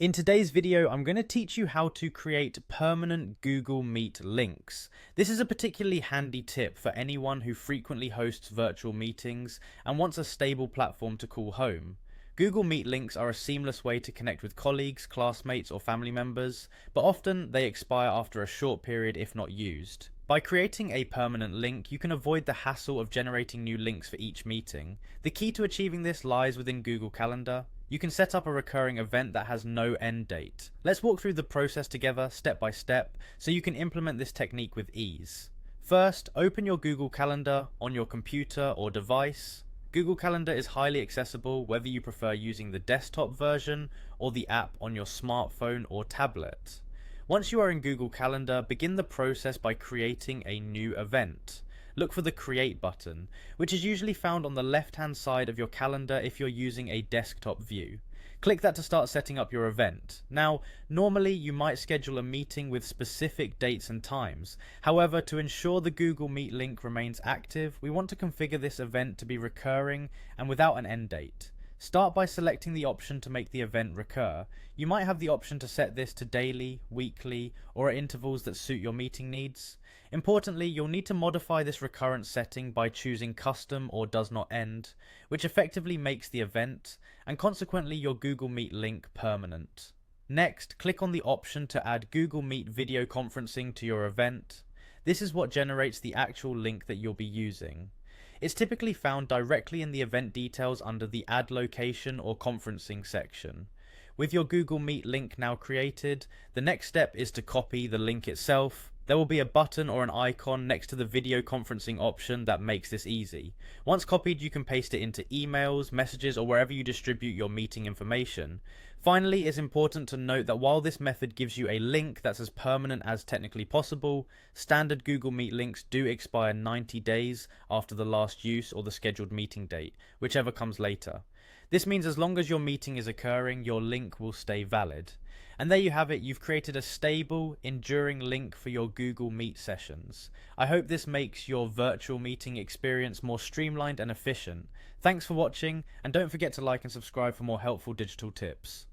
In today's video, I'm going to teach you how to create permanent Google Meet links. This is a particularly handy tip for anyone who frequently hosts virtual meetings and wants a stable platform to call home. Google Meet links are a seamless way to connect with colleagues, classmates, or family members, but often they expire after a short period if not used. By creating a permanent link, you can avoid the hassle of generating new links for each meeting. The key to achieving this lies within Google Calendar. You can set up a recurring event that has no end date. Let's walk through the process together step by step so you can implement this technique with ease. First, open your Google Calendar on your computer or device. Google Calendar is highly accessible whether you prefer using the desktop version or the app on your smartphone or tablet. Once you are in Google Calendar, begin the process by creating a new event. Look for the Create button, which is usually found on the left-hand side of your calendar if you're using a desktop view. Click that to start setting up your event. Now, normally you might schedule a meeting with specific dates and times. However, to ensure the Google Meet link remains active, we want to configure this event to be recurring and without an end date. Start by selecting the option to make the event recur. You might have the option to set this to daily, weekly, or at intervals that suit your meeting needs. Importantly, you'll need to modify this recurrent setting by choosing custom or does not end, which effectively makes the event, and consequently your Google Meet link permanent. Next, click on the option to add Google Meet video conferencing to your event. This is what generates the actual link that you'll be using. It's typically found directly in the event details under the Add Location or Conferencing section. With your Google Meet link now created, the next step is to copy the link itself. There will be a button or an icon next to the video conferencing option that makes this easy. Once copied, you can paste it into emails, messages, or wherever you distribute your meeting information. Finally, it's important to note that while this method gives you a link that's as permanent as technically possible, standard Google Meet links do expire 90 days after the last use or the scheduled meeting date, whichever comes later. This means as long as your meeting is occurring, your link will stay valid. And there you have it, you've created a stable, enduring link for your Google Meet sessions. I hope this makes your virtual meeting experience more streamlined and efficient. Thanks for watching, and don't forget to like and subscribe for more helpful digital tips.